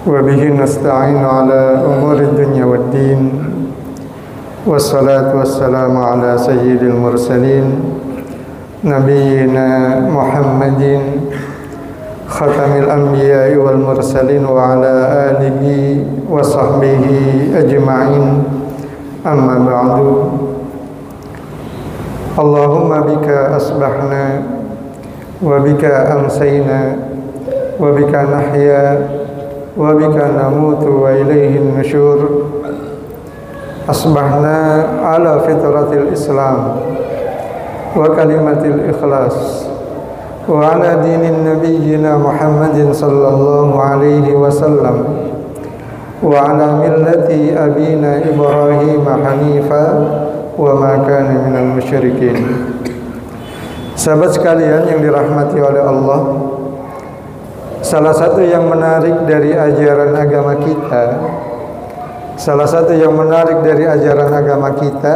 وبه نستعين على أمور الدنيا والدين والصلاة والسلام على سيد المرسلين نبينا محمد ختم الأنبياء والمرسلين وعلى آله وصحبه أجمعين أما بعد اللهم بك أصبحنا وبك أمسينا وبك نحيا وبك نموت وإليه النشور أصبحنا على فطرة الإسلام وكلمة الإخلاص وعلى دين نبينا محمد صلى الله عليه وسلم وعلى ملة أبينا إبراهيم حنيفا وما كان من المشركين. Sahabat sekalian yang dirahmati oleh Allah, salah satu yang menarik dari ajaran agama kita,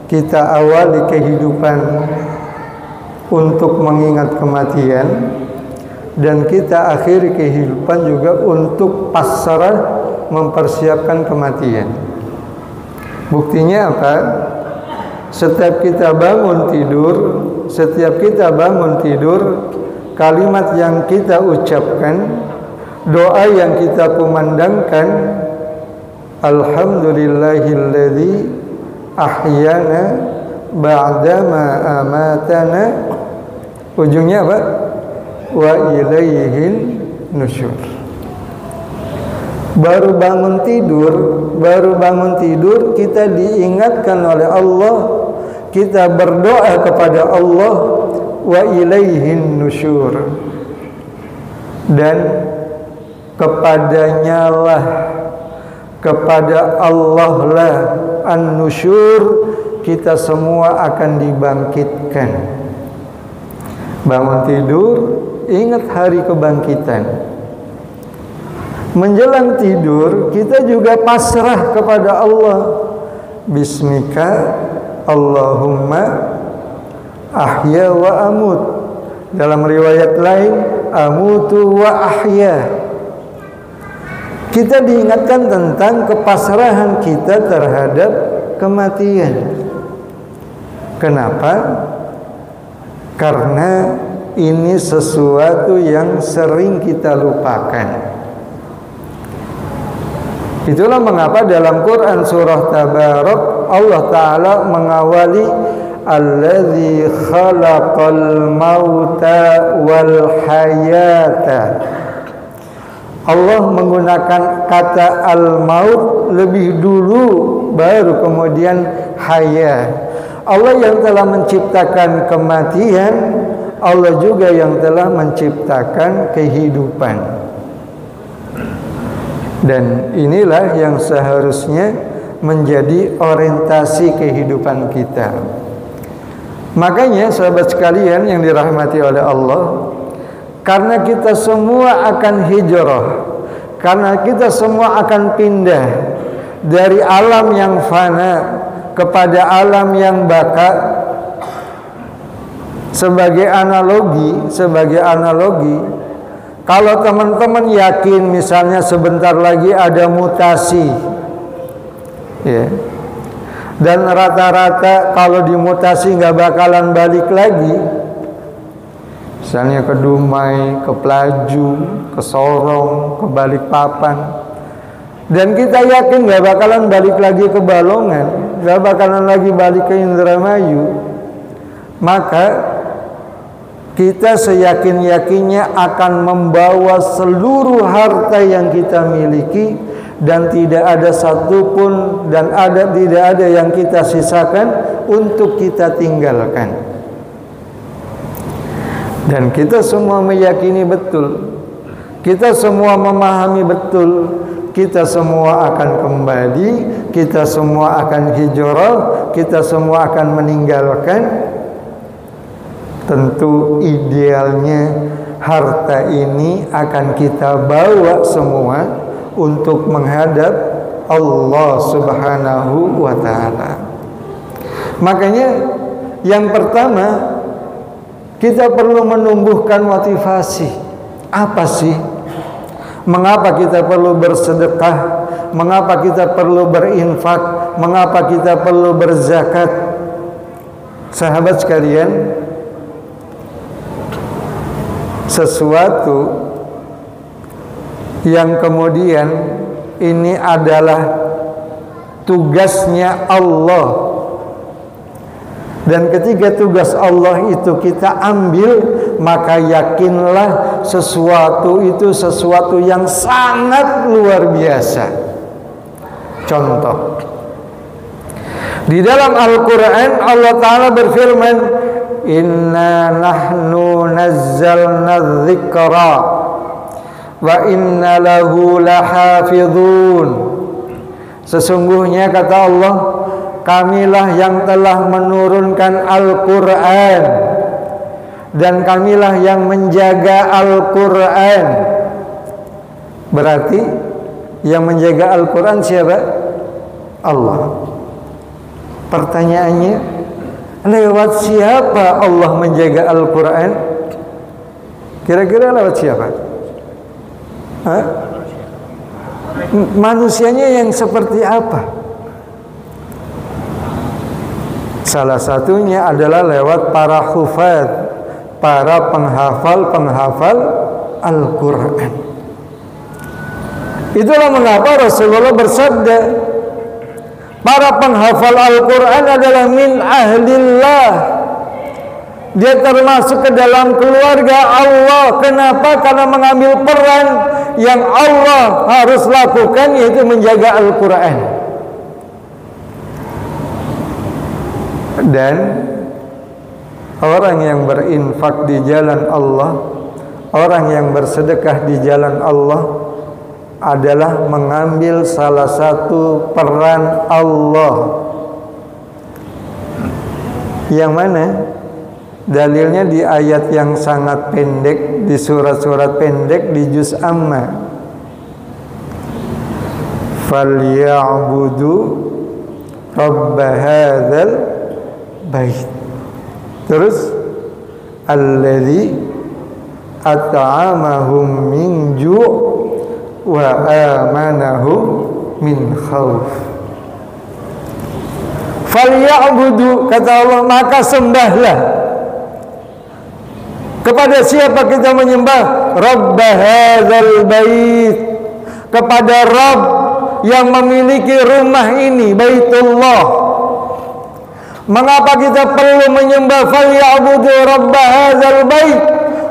kita awali kehidupan untuk mengingat kematian, dan kita akhiri kehidupan juga untuk pasrah mempersiapkan kematian. Buktinya apa? Setiap kita bangun tidur, kalimat yang kita ucapkan, doa yang kita kumandangkan, alhamdulillahilladzi ahyana ba'dama amatana, ujungnya apa? Wa ilaihin nusyur. Baru bangun tidur kita diingatkan oleh Allah, kita berdoa kepada Allah, wa ilaihin nusyur, dan kepadanya lah, kepada Allah lah an-nusyur, kita semua akan dibangkitkan. Bangun tidur, ingat hari kebangkitan. Menjelang tidur, kita juga pasrah kepada Allah. Bismika Allahumma ahya wa amut. Dalam riwayat lain, amutu wa ahya. Kita diingatkan tentang kepasrahan kita terhadap kematian. Kenapa? Karena ini sesuatu yang sering kita lupakan. Itulah mengapa dalam Quran surah Tabarak Allah Ta'ala mengawali alladzi khalaqal mauta wal hayata. Allah menggunakan kata al-maut lebih dulu, baru kemudian haya. Allah yang telah menciptakan kematian, Allah juga yang telah menciptakan kehidupan. Dan inilah yang seharusnya menjadi orientasi kehidupan kita. Makanya sahabat sekalian yang dirahmati oleh Allah, karena kita semua akan hijrah, karena kita semua akan pindah dari alam yang fana kepada alam yang baka. Sebagai analogi, kalau teman-teman yakin misalnya sebentar lagi ada mutasi, ya, dan rata-rata kalau dimutasi nggak bakalan balik lagi, misalnya ke Dumai, ke Pelaju, ke Sorong, ke Balikpapan, dan kita yakin nggak bakalan balik lagi ke Balongan, nggak bakalan lagi balik ke Indramayu, maka kita seyakin-yakinnya akan membawa seluruh harta yang kita miliki, dan tidak ada satupun tidak ada yang kita sisakan untuk kita tinggalkan. Dan kita semua meyakini betul, kita semua memahami betul, kita semua akan kembali, kita semua akan hijrah, kita semua akan meninggalkan. Tentu idealnya harta ini akan kita bawa semua untuk menghadap Allah Subhanahu wa ta'ala. Makanya yang pertama, kita perlu menumbuhkan motivasi. Apa sih? Mengapa kita perlu bersedekah? Mengapa kita perlu berinfak? Mengapa kita perlu berzakat? Sahabat sekalian, sesuatu yang kemudian ini adalah tugasnya Allah. Dan ketika tugas Allah itu kita ambil, maka yakinlah sesuatu itu sesuatu yang sangat luar biasa. Contoh, di dalam Al-Quran Allah Ta'ala berfirman, Inna nahnu nazzalna dzikra wa inna lahu lahafidhun. Sesungguhnya kata Allah, kamilah yang telah menurunkan Al-Quran dan kamilah yang menjaga Al-Quran. Berarti yang menjaga Al-Quran siapa? Allah. Pertanyaannya, lewat siapa Allah menjaga Al-Quran? Kira-kira lewat siapa? Hah? Manusianya yang seperti apa? Salah satunya adalah lewat para hufaz, para penghafal Al-Quran. Itulah mengapa Rasulullah bersabda, para penghafal Al-Quran adalah min ahlillah. Dia termasuk ke dalam keluarga Allah. Kenapa? Karena mengambil peran yang Allah harus lakukan, yaitu menjaga Al-Quran. Dan orang yang berinfak di jalan Allah, orang yang bersedekah di jalan Allah adalah mengambil salah satu peran Allah. Yang mana dalilnya di ayat yang sangat pendek, di surat-surat pendek di juz Amma. Falyabudu rabb hadzal bait. Terus alladzi at'amahum min ju' wa amanahum min khauf. Falyabudu, kata Allah, maka sembahlah. Kepada siapa kita menyembah? Rabb hadzal bait, kepada Rabb yang memiliki rumah ini, Baitullah. Mengapa kita perlu menyembah falyabudu rabb hadzal bait?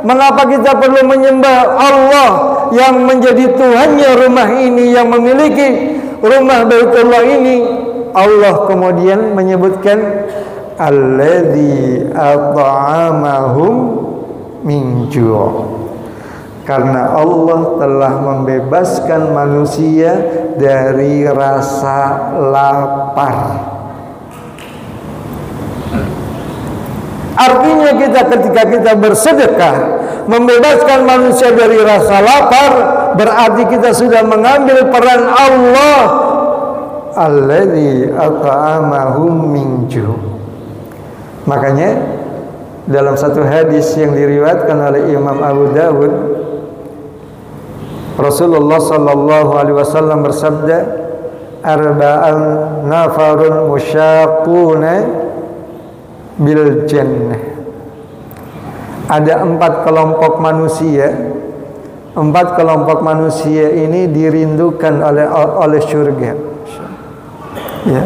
Mengapa kita perlu menyembah Allah yang menjadi Tuhannya rumah ini, yang memiliki rumah Baitullah ini? Allah kemudian menyebutkan alladzi at'amahum min ju', karena Allah telah membebaskan manusia dari rasa lapar. Artinya ketika kita bersedekah membebaskan manusia dari rasa lapar, berarti kita sudah mengambil peran Allah, alladzi at'amahum min ju'. Makanya dalam satu hadis yang diriwayatkan oleh Imam Abu Dawud, Rasulullah sallallahu alaihi wasallam bersabda, arba'an nafarun musyaquna bil jannah. Ada 4 kelompok manusia. 4 kelompok manusia ini dirindukan oleh surga. Ya.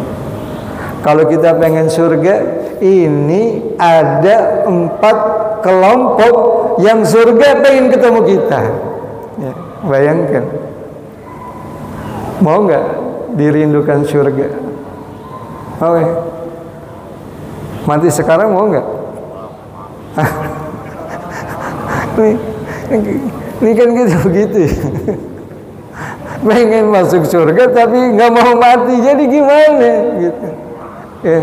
Kalau kita pengen surga, ini ada 4 kelompok yang surga pengen ketemu kita. Ya, bayangkan. Mau nggak dirindukan surga? Oke. Mati sekarang mau nggak? Ini kan kita begitu. Pengen masuk surga tapi nggak mau mati, jadi gimana? Gitu. Ya.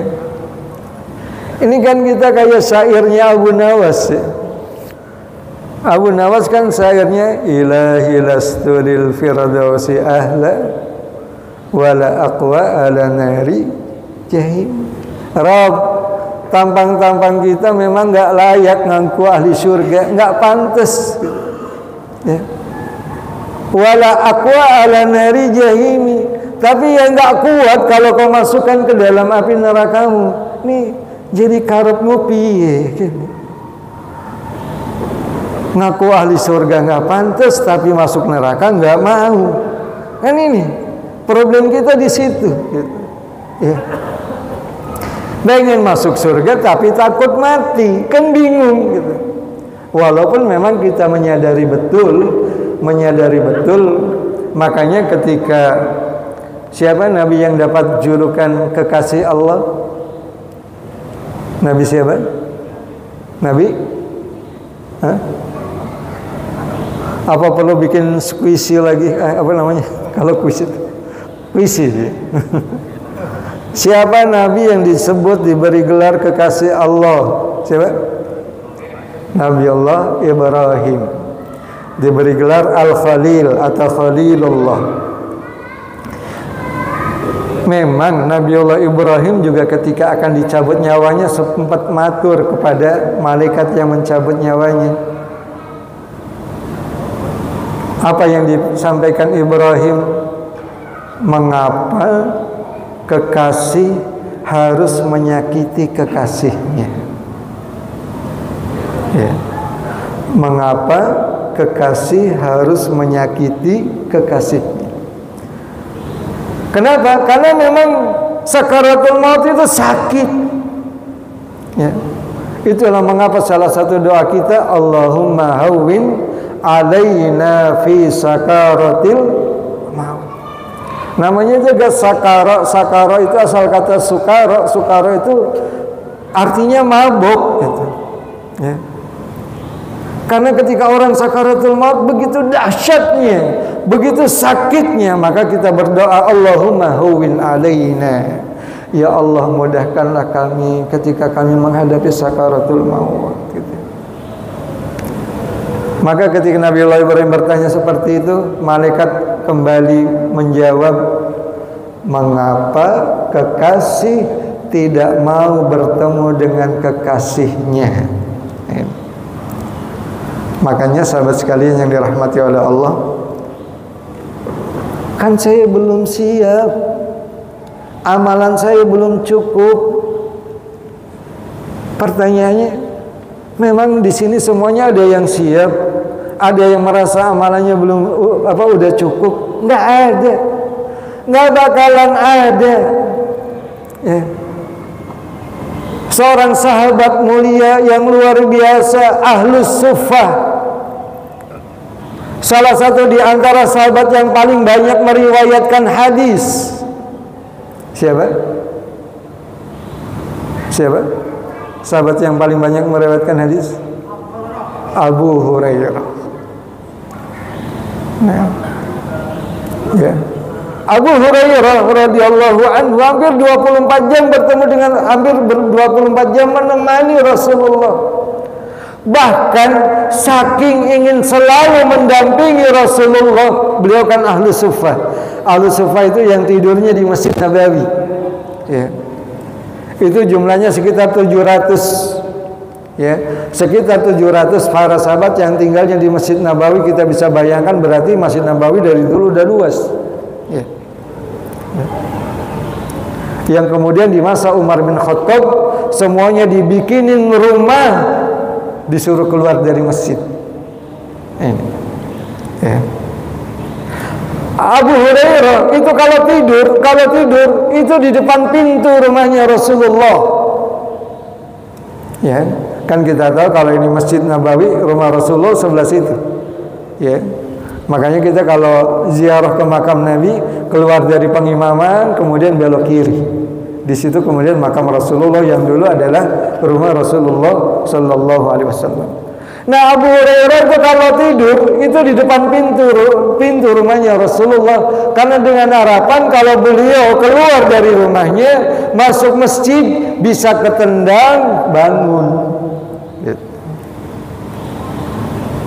Ini kan kita kayak syairnya Abu Nawas. Ya. Abu Nawas kan syairnya, ilahi lastu lil firdausi ahla wala aqwa ala nari jahim. Rabb, tampang-tampang kita memang nggak layak ngaku ahli surga, nggak pantas. Ya. Wala aqwa ala nari jahimi, tapi yang nggak kuat kalau kau masukkan ke dalam api nerakamu. Nih jadi karepmu piye? Ngaku ahli surga nggak pantas, tapi masuk neraka nggak mau. Kan ini problem kita di situ. Gitu. Ya. Pengen masuk surga tapi takut mati, kan bingung gitu. Walaupun memang kita menyadari betul, makanya ketika siapa Nabi yang dapat julukan kekasih Allah? Nabi siapa? Nabi? Hah? Apa perlu bikin squishy lagi? Apa namanya? Kalau squishy. Siapa Nabi yang disebut diberi gelar kekasih Allah? Siapa? Nabi Allah Ibrahim. Diberi gelar Al-Khalil atau Khalilullah. Memang Nabi Allah Ibrahim juga ketika akan dicabut nyawanya sempat matur kepada malaikat yang mencabut nyawanya. Apa yang disampaikan Ibrahim? Mengapa kekasih harus menyakiti kekasihnya? Ya. Mengapa kekasih harus menyakiti kekasihnya? Kenapa? Karena memang sakaratul maut itu sakit. Ya. Itulah mengapa salah satu doa kita, Allahumma hawwin alaina fi sakaratil maut. Namanya juga sakara. Sakara itu asal kata sukara. Sukara itu artinya mabuk gitu. Ya. Karena ketika orang sakaratul maut begitu dahsyatnya, begitu sakitnya, maka kita berdoa, Allahumma hawwin alaina. Ya Allah, mudahkanlah kami ketika kami menghadapi sakaratul maut gitu. Maka ketika Nabi Allah Ibrahim bertanya seperti itu, malaikat kembali menjawab, mengapa kekasih tidak mau bertemu dengan kekasihnya? Makanya sahabat sekalian yang dirahmati oleh Allah, kan saya belum siap, amalan saya belum cukup. Pertanyaannya, memang di sini semuanya ada yang siap, ada yang merasa amalannya belum udah cukup? Nggak ada, nggak bakalan ada. Ya. Seorang sahabat mulia yang luar biasa, Ahlus Suffah, salah satu di antara sahabat yang paling banyak meriwayatkan hadis. Siapa? Siapa? Sahabat yang paling banyak meriwayatkan hadis? Abu Hurairah. Nah, ya. Abu Hurairah radhiyallahu anhu hampir 24 jam bertemu dengan, hampir 24 jam menemani Rasulullah. Bahkan saking ingin selalu mendampingi Rasulullah, beliau kan ahlu suffah. Ahlu suffah itu yang tidurnya di Masjid Nabawi. Ya. Itu jumlahnya sekitar 700. Ya, sekitar 700 para sahabat yang tinggalnya di Masjid Nabawi. Kita bisa bayangkan berarti Masjid Nabawi dari dulu udah luas. Ya. Ya. Yang kemudian di masa Umar bin Khattab semuanya dibikinin rumah, disuruh keluar dari masjid. Ini. Ya. Abu Hurairah itu kalau tidur itu di depan pintu rumahnya Rasulullah. Ya, kan kita tahu kalau ini Masjid Nabawi, rumah Rasulullah sebelah situ. Ya. Makanya kita kalau ziarah ke makam Nabi, keluar dari pengimaman, kemudian belok kiri. Di situ kemudian makam Rasulullah yang dulu adalah rumah Rasulullah Sallallahu Alaihi Wasallam. Nah, Abu Hurairah itu kalau tidur itu di depan pintu rumahnya Rasulullah, karena dengan harapan kalau beliau keluar dari rumahnya masuk masjid bisa ketendang bangun. Gitu.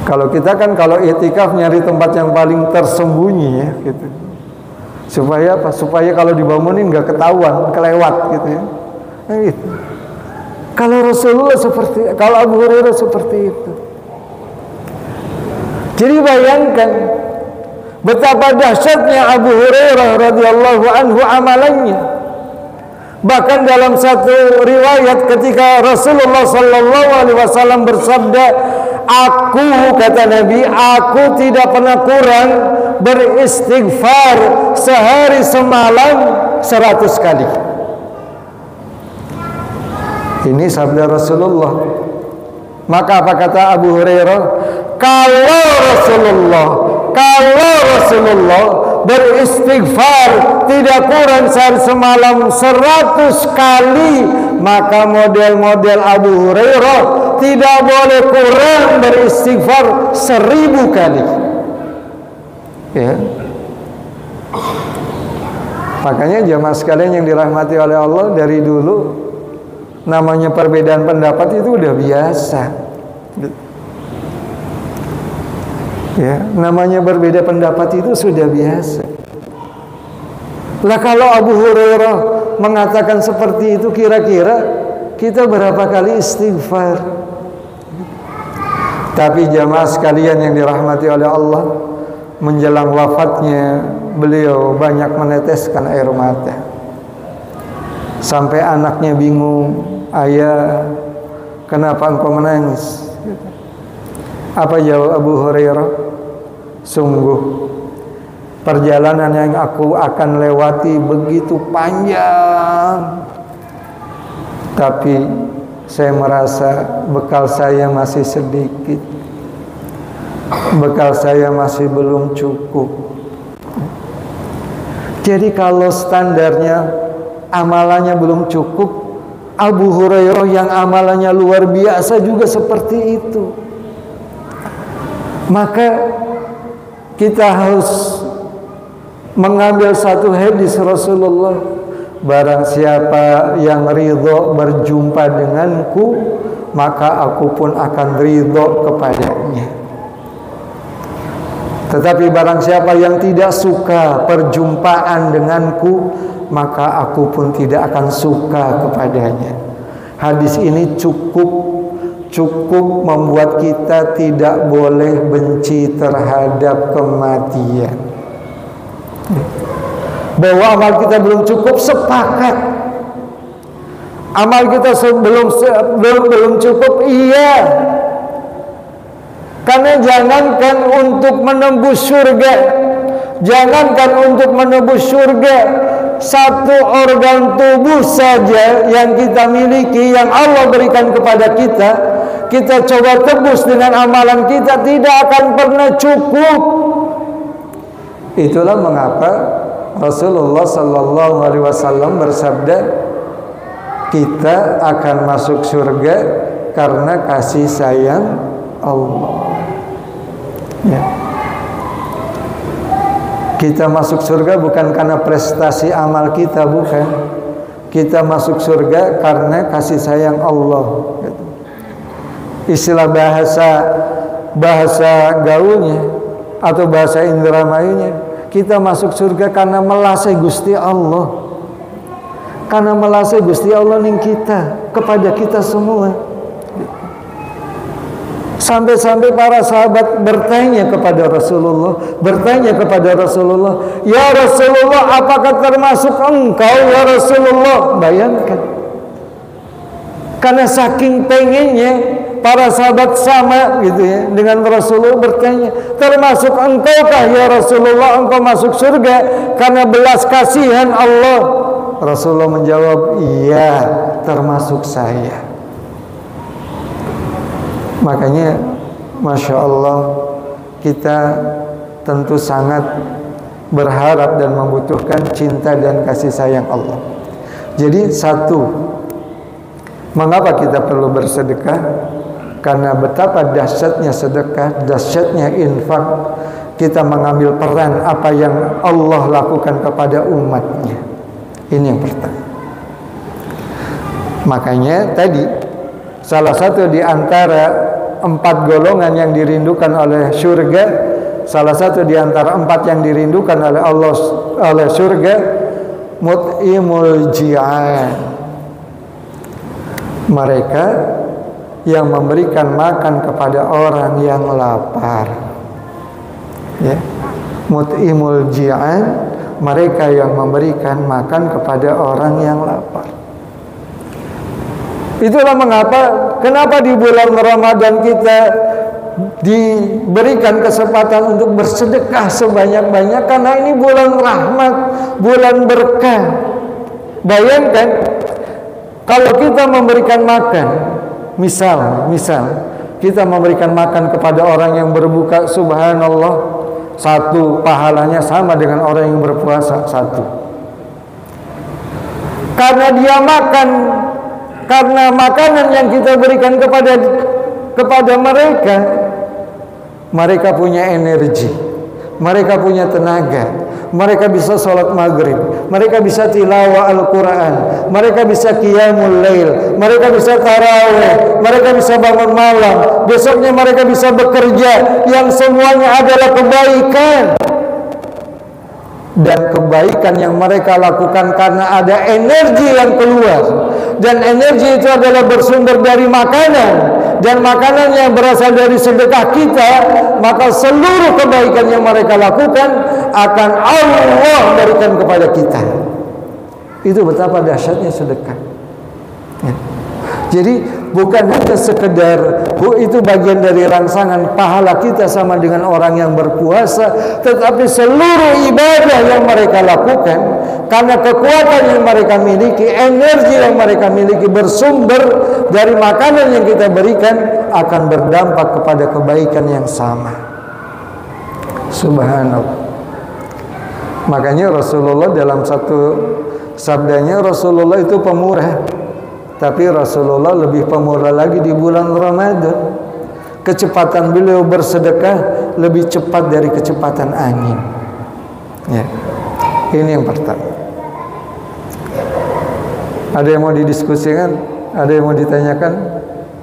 Kalau kita kan kalau i'tikaf nyari tempat yang paling tersembunyi ya, gitu. Supaya apa? Supaya kalau dibangunin nggak ketahuan, kelewat gitu ya. Nah, gitu. Kalau Abu Hurairah seperti itu. Jadi bayangkan betapa dahsyatnya Abu Hurairah radhiyallahu anhu amalannya. Bahkan dalam satu riwayat ketika Rasulullah sallallahu alaihi wasallam bersabda, "Aku," kata Nabi, "aku tidak pernah kurang beristighfar sehari semalam 100 kali." Ini sabda Rasulullah. Maka apa kata Abu Hurairah? Kalau Rasulullah beristighfar tidak kurang sehari semalam 100 kali, maka model-model Abu Hurairah tidak boleh kurang beristighfar 1000 kali. Ya. Makanya jamaah sekalian yang dirahmati oleh Allah, dari dulu namanya perbedaan pendapat itu udah biasa. Ya, namanya berbeda pendapat itu sudah biasa. Lah kalau Abu Hurairah mengatakan seperti itu, kira-kira kita berapa kali istighfar? Tapi jamaah sekalian yang dirahmati oleh Allah, menjelang wafatnya beliau banyak meneteskan air mata. Sampai anaknya bingung, "Ayah, kenapa engkau menangis?" Apa jawab Abu Hurairah? "Sungguh perjalanan yang aku akan lewati begitu panjang, tapi saya merasa bekal saya masih sedikit, bekal saya masih belum cukup." Jadi kalau standarnya amalannya belum cukup, Abu Hurairah yang amalannya luar biasa juga seperti itu. Maka kita harus mengambil satu hadis Rasulullah, "Barang siapa yang ridho berjumpa denganku, maka aku pun akan ridho kepadanya. Tetapi barang siapa yang tidak suka perjumpaan denganku, maka aku pun tidak akan suka kepadanya." Hadis ini cukup membuat kita tidak boleh benci terhadap kematian. Bahwa amal kita belum cukup, sepakat. Amal kita belum cukup, iya. Karena jangankan untuk menembus surga, satu organ tubuh saja yang kita miliki, yang Allah berikan kepada kita coba tebus dengan amalan kita, tidak akan pernah cukup. Itulah mengapa Rasulullah sallallahu alaihi wasallam bersabda, kita akan masuk surga karena kasih sayang Allah. Ya. Kita masuk surga bukan karena prestasi amal kita, bukan. Kita masuk surga karena kasih sayang Allah. Istilah bahasa gaulnya atau bahasa indramayunya, kita masuk surga karena melasai Gusti Allah. Karena melasai Gusti Allah ning kita, kepada kita semua. Sampai-sampai para sahabat bertanya kepada Rasulullah, "Ya Rasulullah, apakah termasuk engkau ya Rasulullah?" Bayangkan. Karena saking pengennya para sahabat sama gitu ya dengan Rasulullah, bertanya, "Termasuk engkaukah ya Rasulullah, engkau masuk surga karena belas kasihan Allah?" Rasulullah menjawab, "Iya, termasuk saya." Makanya Masya Allah, kita tentu sangat berharap dan membutuhkan cinta dan kasih sayang Allah. Jadi satu, mengapa kita perlu bersedekah? Karena betapa dahsyatnya sedekah, dahsyatnya infak, kita mengambil peran apa yang Allah lakukan kepada umatnya. Ini yang pertama. Makanya tadi salah satu di antara 4 golongan yang dirindukan oleh surga, salah satu di antara 4 yang dirindukan oleh Allah oleh surga, mut'imul ji'an. Mereka yang memberikan makan kepada orang yang lapar, ya. Mut'imul ji'an, mereka yang memberikan makan kepada orang yang lapar. Itulah kenapa di bulan Ramadan kita diberikan kesempatan untuk bersedekah sebanyak-banyak, karena ini bulan rahmat, bulan berkah. Bayangkan kalau kita memberikan makan, misal kita memberikan makan kepada orang yang berbuka, subhanallah, satu pahalanya sama dengan orang yang berpuasa satu. Karena dia makan, karena makanan yang kita berikan kepada mereka punya energi, mereka punya tenaga, mereka bisa sholat maghrib, mereka bisa tilawah Al-Quran, mereka bisa qiyamul lail, mereka bisa tarawih, mereka bisa bangun malam, besoknya mereka bisa bekerja, yang semuanya adalah kebaikan. Dan kebaikan yang mereka lakukan karena ada energi yang keluar, dan energi itu adalah bersumber dari makanan, dan makanan yang berasal dari sedekah kita, maka seluruh kebaikan yang mereka lakukan akan Allah berikan kepada kita. Itu betapa dahsyatnya sedekah, ya. Jadi bukan hanya sekedar itu bagian dari rangsangan pahala kita sama dengan orang yang berpuasa, tetapi seluruh ibadah yang mereka lakukan karena kekuatan yang mereka miliki, energi yang mereka miliki bersumber dari makanan yang kita berikan, akan berdampak kepada kebaikan yang sama. Subhanallah. Makanya Rasulullah dalam satu sabdanya, Rasulullah itu pemurah. Tapi Rasulullah lebih pemurah lagi di bulan Ramadan. Kecepatan beliau bersedekah lebih cepat dari kecepatan angin, ya. Ini yang pertama. Ada yang mau didiskusikan? Ada yang mau ditanyakan?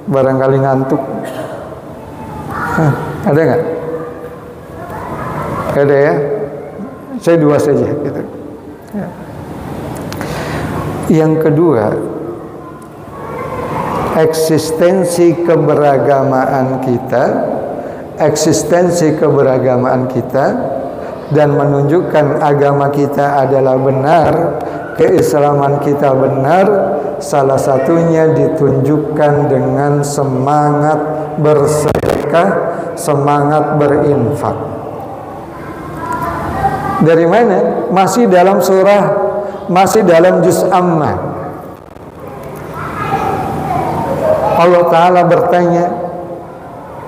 Barangkali ngantuk. Ada nggak? Ada ya? Saya dua saja gitu, ya. Yang kedua, eksistensi keberagamaan kita dan menunjukkan agama kita adalah benar, keislaman kita benar, salah satunya ditunjukkan dengan semangat bersedekah, semangat berinfak. Dari mana? Masih dalam juz Ammah. Allah Ta'ala bertanya,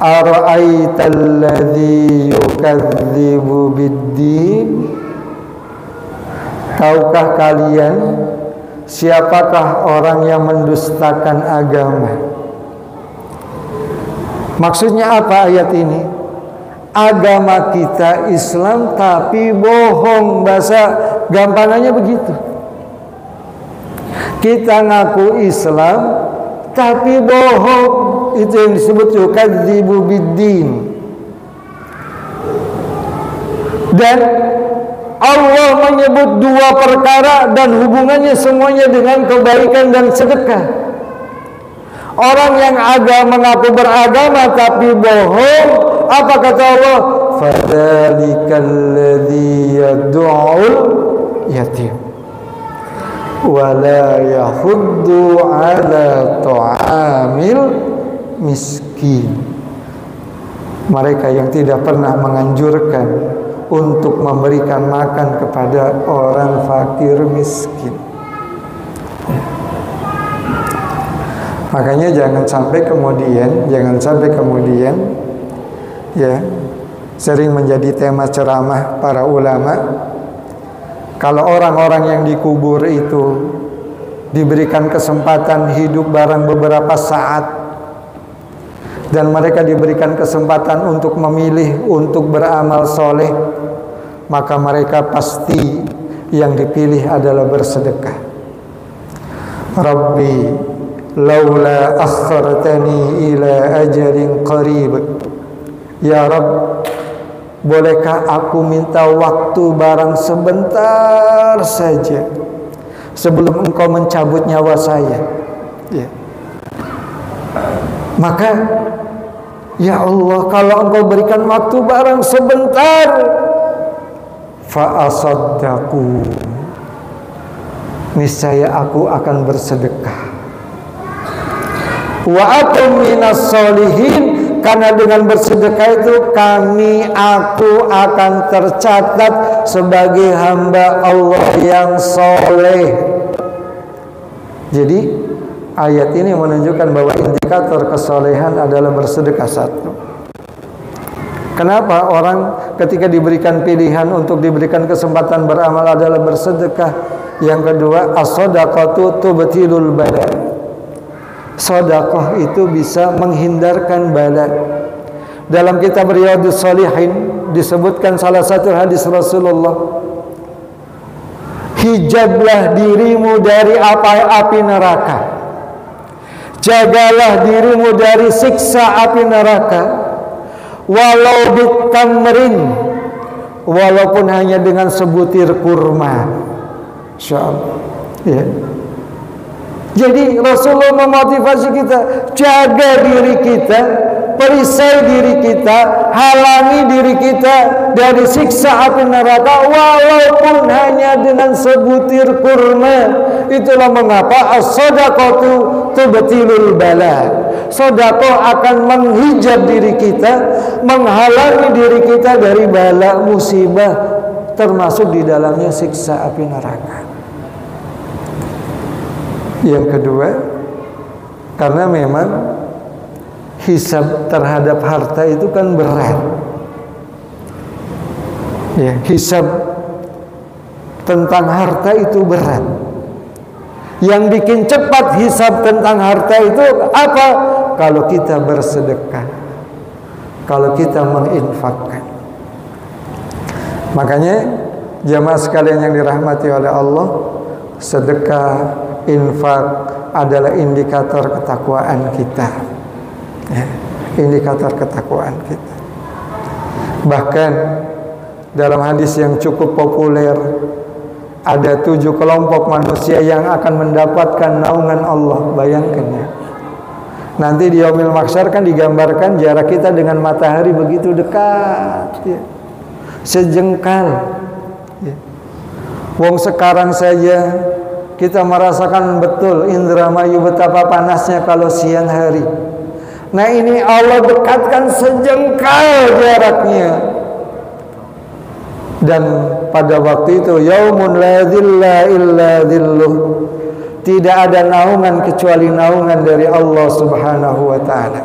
Ara'aital ladzi yukadzibu biddin? Tahukah kalian siapakah orang yang mendustakan agama? Maksudnya apa ayat ini? Agama kita Islam tapi bohong, bahasa gampangannya begitu. Kita ngaku Islam tapi bohong, itu yang disebut yukadzibu biddin. Dan Allah menyebut dua perkara dan hubungannya semuanya dengan kebaikan dan sedekah. Orang yang mengaku beragama tapi bohong, apa kata Allah? Fadzalikal ladzi yad'ul yatim wala yahuddu ala ta'amil miskin. Mereka yang tidak pernah menganjurkan untuk memberikan makan kepada orang fakir miskin. Makanya jangan sampai kemudian ya, sering menjadi tema ceramah para ulama, kalau orang-orang yang dikubur itu diberikan kesempatan hidup barang beberapa saat, dan mereka diberikan kesempatan untuk memilih untuk beramal soleh, maka mereka pasti yang dipilih adalah bersedekah. Rabbi laula akhartani ila ajalin qarib. Ya Rabb, bolehkah aku minta waktu barang sebentar saja sebelum engkau mencabut nyawa saya, ya. Maka ya Allah, kalau Engkau berikan waktu barang sebentar, fa asaddaqu, niscaya aku akan bersedekah. Wa akum minas solihin, karena dengan bersedekah itu aku akan tercatat sebagai hamba Allah yang soleh. Jadi ayat ini menunjukkan bahwa indikator kesolehan adalah bersedekah. Satu. Kenapa orang ketika diberikan pilihan untuk diberikan kesempatan beramal adalah bersedekah? Yang kedua, as-shadaqatu tubtilul bala. Sedekah itu bisa menghindarkan bala. Dalam kitab Riyadhus Shalihin disebutkan salah satu hadis Rasulullah, hijablah dirimu dari api neraka, jagalah dirimu dari siksa api neraka, walau bitamrin, walaupun hanya dengan sebutir kurma. Insyaallah, ya. Jadi Rasulullah memotivasi kita, jaga diri kita, perisai diri kita, halangi diri kita dari siksa api neraka walaupun hanya dengan sebutir kurma. Itulah mengapa as-shadaqatu tubtilul bala. Sedekah akan menghijab diri kita, menghalangi diri kita dari bala musibah, termasuk di dalamnya siksa api neraka. Yang kedua, karena memang hisab terhadap harta itu kan berat. Ya, hisab tentang harta itu berat. Yang bikin cepat hisab tentang harta itu apa? Kalau kita bersedekah, kalau kita menginfakkan. Makanya jamaah sekalian yang dirahmati oleh Allah, sedekah, infak adalah indikator ketakwaan kita, ya, indikator ketakwaan kita. Bahkan dalam hadis yang cukup populer, ada 7 kelompok manusia yang akan mendapatkan naungan Allah. Bayangkan ya, nanti di yaumil mahsyar kan digambarkan jarak kita dengan matahari begitu dekat, ya, sejengkal, ya. Wong sekarang saja kita merasakan betul Indramayu betapa panasnya kalau siang hari. Nah ini Allah dekatkan sejengkal jaraknya. Dan pada waktu itu yaumun la dhilla illa dhilluh, tidak ada naungan kecuali naungan dari Allah Subhanahu wa ta'ala.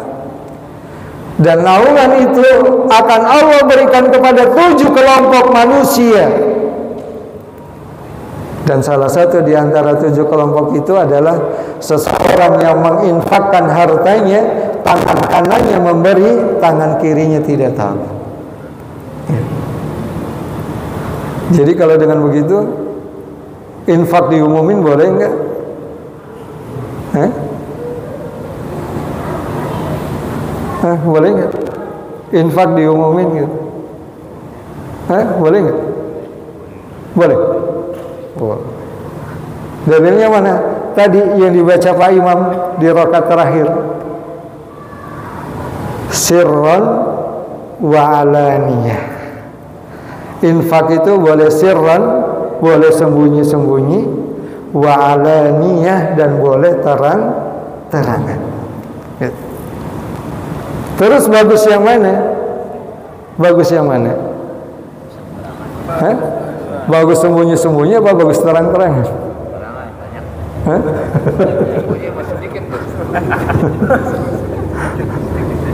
Dan naungan itu akan Allah berikan kepada 7 kelompok manusia. Dan salah satu di antara 7 kelompok itu adalah seseorang yang menginfakkan hartanya, tangan kanannya memberi, tangan kirinya tidak tahu. Ya. Jadi kalau dengan begitu, infak diumumin boleh enggak? Boleh enggak? Infak diumumin gitu? Boleh enggak? Boleh. Dalilnya mana? Tadi yang dibaca Pak Imam di rakaat terakhir, sirran wa alaniyah. Infak itu boleh sirran, boleh sembunyi-sembunyi, wa alaniyah, dan boleh terang-terangan. Terus bagus yang mana? Bagus yang mana? Bagus sembunyi-sembunyi apa bagus terang-terangan?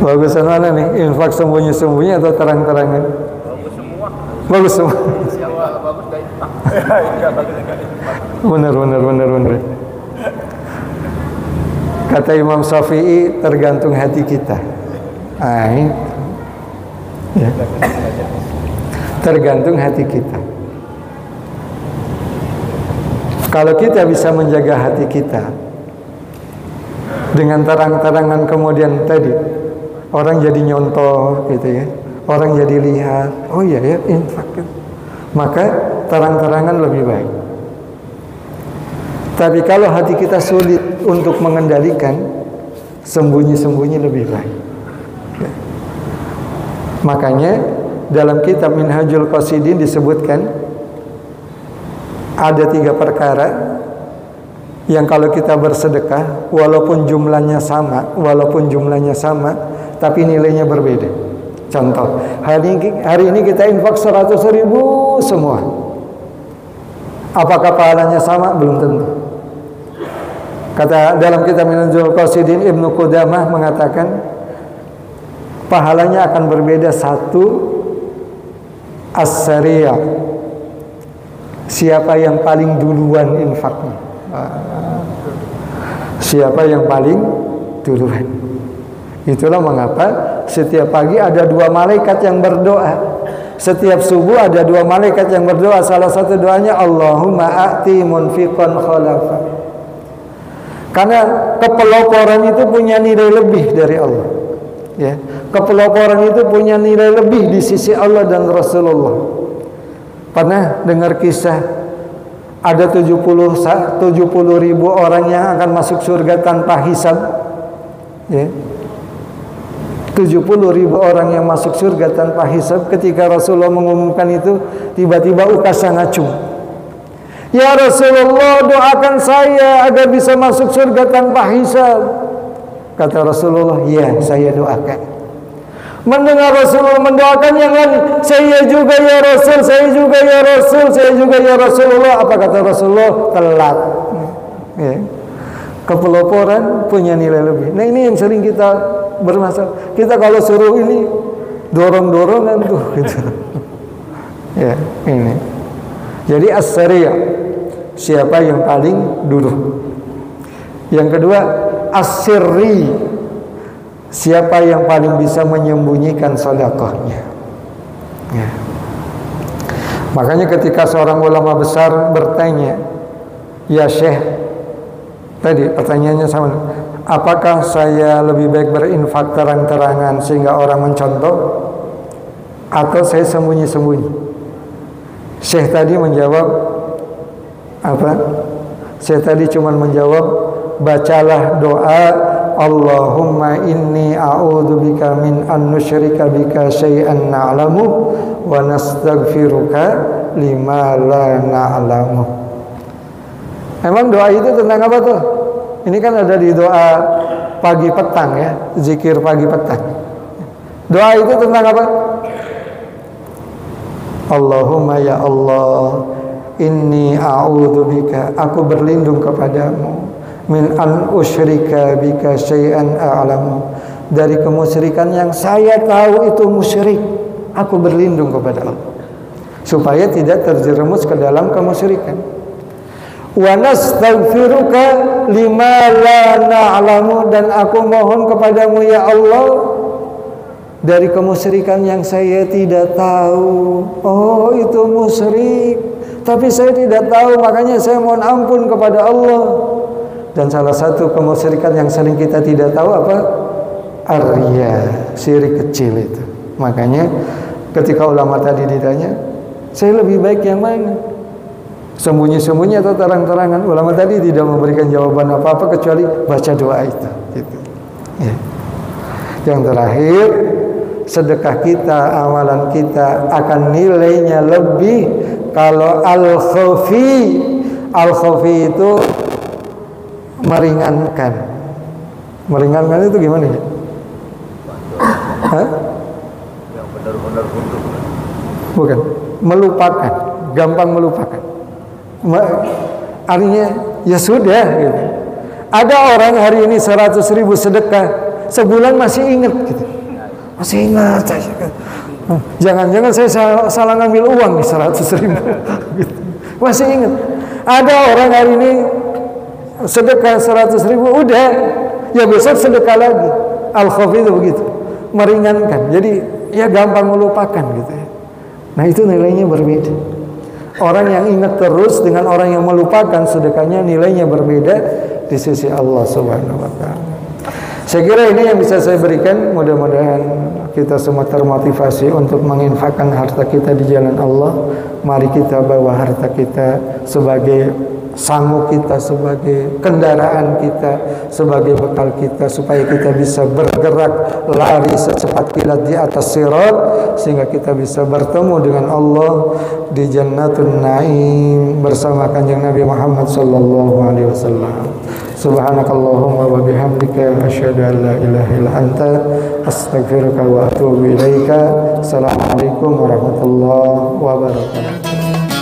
Bagusan mana nih? Infak sembunyi-sembunyi atau terang-terangan? Bagus semua. Benar. Kata Imam Syafi'i, tergantung hati kita. Ya. Tergantung hati kita. Kalau kita bisa menjaga hati kita dengan terang-terangan, kemudian tadi orang jadi nyontoh gitu ya, orang jadi lihat, oh iya ya infak, maka terang-terangan lebih baik. Tapi kalau hati kita sulit untuk mengendalikan, sembunyi-sembunyi lebih baik. Ya. Makanya dalam kitab Minhajul Qasidin disebutkan ada 3 perkara yang kalau kita bersedekah walaupun jumlahnya sama tapi nilainya berbeda. Contoh, hari ini kita infak 100.000 semua. Apakah pahalanya sama? Belum tentu. Kata dalam kitab Minhajul Qasidin, Ibnu Qudamah mengatakan pahalanya akan berbeda. 1, as-sariya, siapa yang paling duluan infaknya. Siapa yang paling duluan. Itulah mengapa setiap pagi ada 2 malaikat yang berdoa. Setiap subuh ada 2 malaikat yang berdoa. Salah satu doanya, Allahumma a'ti munfiqan khalafa. Karena kepeloporan itu punya nilai lebih dari Allah. Ya, kepeloporan itu punya nilai lebih di sisi Allah dan Rasulullah. Pernah dengar kisah ada 70.000 orang yang akan masuk surga tanpa hisab? Ya. 70.000 orang yang masuk surga tanpa hisab. Ketika Rasulullah mengumumkan itu, tiba-tiba ukasa ngacung. Ya Rasulullah, doakan saya agar bisa masuk surga tanpa hisab. Kata Rasulullah, ya saya doakan. Mendengar Rasulullah mendoakan yang lain, saya juga ya Rasul, saya juga ya Rasul, saya juga ya Rasulullah. Apa kata Rasulullah? Telat. Ya. Kepeloporan punya nilai lebih. Nah ini yang sering kita bermasalah. Kita kalau suruh ini dorong-dorongan tuh gitu. Ya, ini. Jadi as-sariya, siapa yang paling dulu. Yang kedua, as-sirri, siapa yang paling bisa menyembunyikan sedekahnya. Ya. Makanya ketika seorang ulama besar bertanya, ya Syekh, tadi pertanyaannya sama, apakah saya lebih baik berinfak terang-terangan sehingga orang mencontoh, atau saya sembunyi-sembunyi? Syekh tadi menjawab apa? Syekh tadi cuma menjawab, bacalah doa Allahumma inni a'udzubika min an nusyrika bika syai'an na'lamu wa nastaghfiruka lima la na'lamu. Emang doa itu tentang apa tuh? Ini kan ada di doa pagi petang ya, zikir pagi petang. Doa itu tentang apa? Allahumma ya Allah, inni a'udzubika, aku berlindung kepadamu, min an usyrika bika syai'an a'lamu, dari kemusyrikan yang saya tahu itu musyrik. Aku berlindung kepada Allah supaya tidak terjerumus ke dalam kemusyrikan. Wa nastaghfiruka lima la na'lamu, dan aku mohon kepadamu ya Allah dari kemusyrikan yang saya tidak tahu. Oh, itu musyrik, tapi saya tidak tahu, makanya saya mohon ampun kepada Allah. Dan salah satu kemusyrikan yang sering kita tidak tahu apa? Ar-riya, syirik kecil itu. Makanya ketika ulama tadi ditanya, saya lebih baik yang mana? Sembunyi-sembunyi atau terang-terangan? Ulama tadi tidak memberikan jawaban apa-apa kecuali baca doa itu. Gitu. Ya. Yang terakhir, sedekah kita, amalan kita akan nilainya lebih kalau al-khafi. Al-khafi itu meringankan. Meringankan itu gimana ya? Hah? Yang benar-benar untuk. Bukan, melupakan, gampang melupakan. Artinya ya sudah gitu. Ada orang hari ini 100.000 sedekah, sebulan masih ingat gitu. Masih ingat. Jangan-jangan saya salah ngambil uang nih 100.000 gitu. Masih ingat. Ada orang hari ini sedekah 100.000, udah ya besok sedekah lagi. Al-khafi itu begitu, meringankan. Jadi ya gampang melupakan gitu ya. Nah itu nilainya berbeda. Orang yang ingat terus dengan orang yang melupakan, sedekahnya nilainya berbeda di sisi Allah Subhanahu wa taala. Saya kira ini yang bisa saya berikan, mudah-mudahan kita semua termotivasi untuk menginfakkan harta kita di jalan Allah. Mari kita bawa harta kita sebagai sanggup kita, sebagai kendaraan kita, sebagai bekal kita, supaya kita bisa bergerak lari secepat kilat di atas sirat, sehingga kita bisa bertemu dengan Allah di Jannatun Naim bersama Kanjeng Nabi Muhammad sallallahu alaihi wasallam. Subhanakallahumma wa bihamdika asyhadu an la ilaha illa anta astaghfiruka wa atubu ilaika. Assalamualaikum warahmatullahi wabarakatuh.